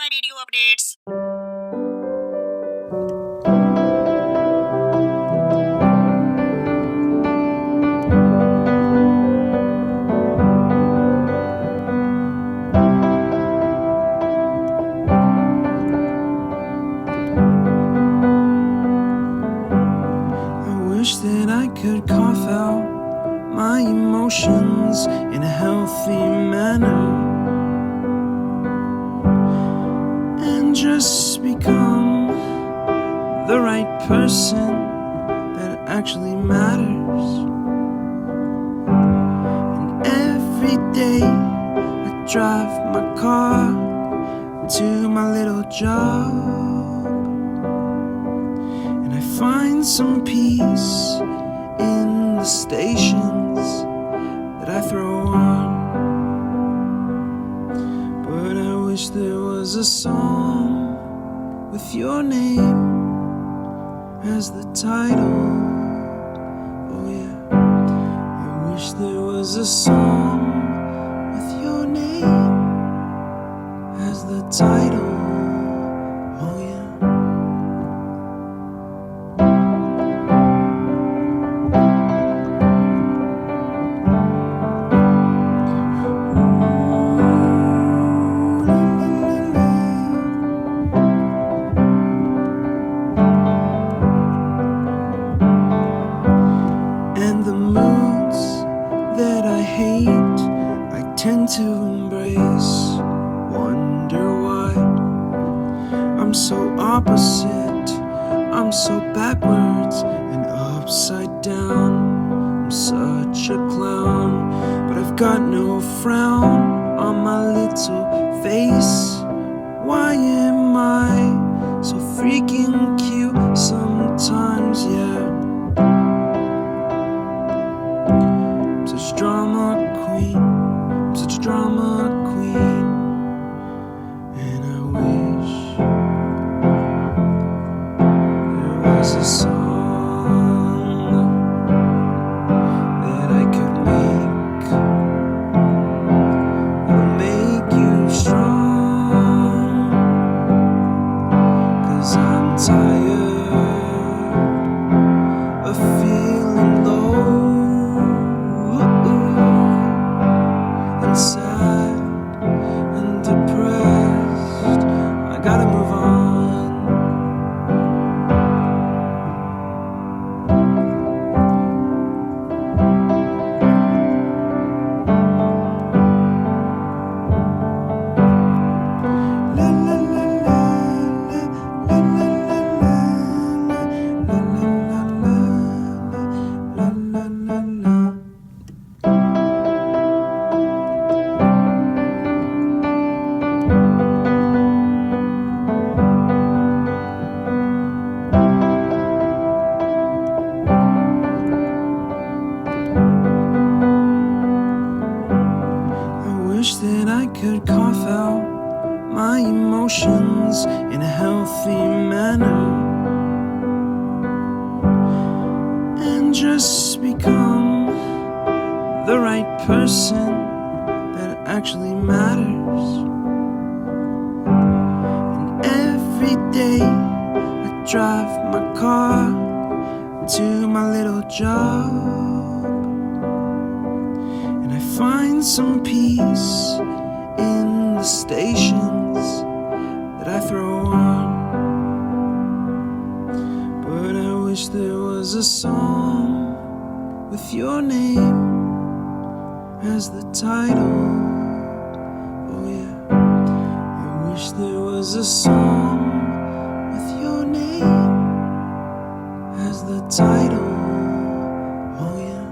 my video updates. Wish that I could cough out my emotions in a healthy manner and just become the right person that actually matters. And every day I drive my car to my little job, I find some peace in the stations that I throw on. But I wish there was a song with your name as the title. Oh yeah, I wish there was a song with your name as the title. Oh yeah. To embrace, wonder why I'm so opposite, I'm so backwards and upside down. I'm such a clown, but I've got no frown on my little face. Why am I so freaking cute sometimes, yeah? I'm such drama queen, such a drama queen, and I wish there was a song that I could make that'll make you strong, 'cause I'm tired of feeling low, sad and depressed. I gotta move on. La la la la la la la la la la la. That I could cough out my emotions in a healthy manner and just become the right person that actually matters. And every day I drive my car to my little job, I find some peace in the stations that I throw on. But I wish there was a song with your name as the title. Oh yeah, I wish there was a song with your name as the title. Oh yeah.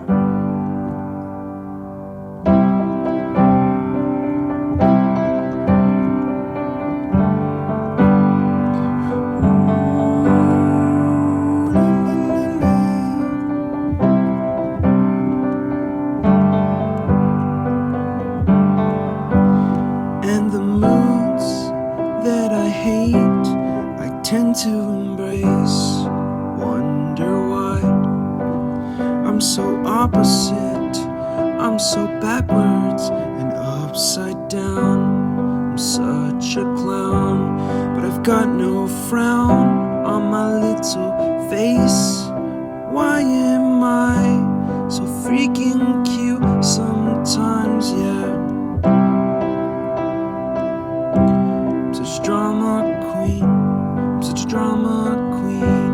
Tend to embrace, wonder why I'm so opposite, I'm so backwards and upside down. I'm such a clown, but I've got no frown on my little face. Why am I so freaking cute sometimes, yeah? I'm such a drama queen, I'm such a drama queen.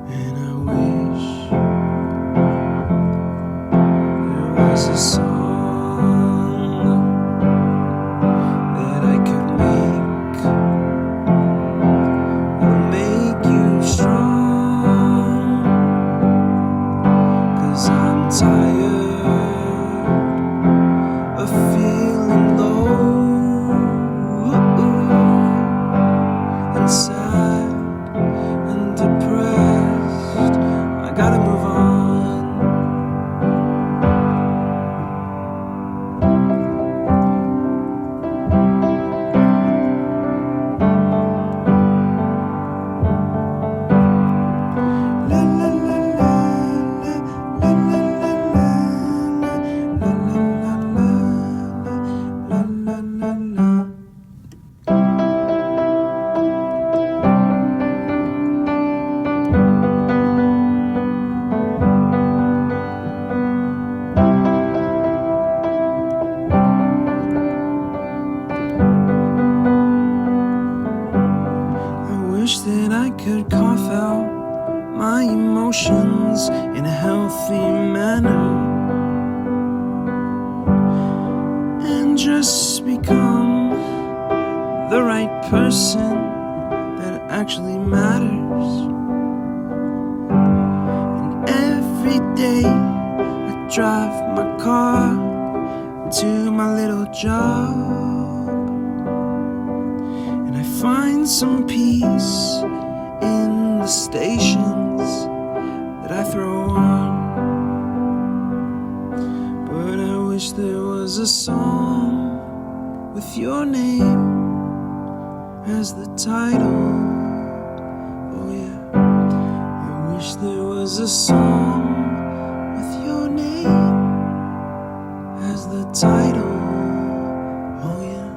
And I wish there was a song that I could make that'll make you strong. 'Cause I'm tired of feeling low and sad and depressed. I gotta move on. La la la la la la la la la la la la la. I wish that I could cough out my emotions in a healthy manner and just become the right person that actually matters. And every day I drive my car to my little job, and I find some peace in the stations that I throw on. But I wish there was a song with your name as the title. Oh yeah, I wish there was a song with your name as the title. Oh yeah.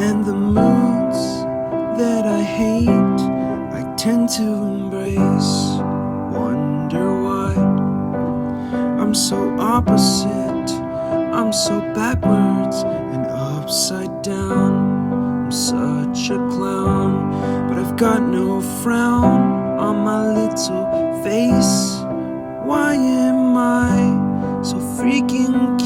And the moods that I hate, I tend to embrace. Wonder why I'm so opposite, I'm so backwards and upside down. I'm such a clown, but I've got no frown on my little face. Why am I so freaking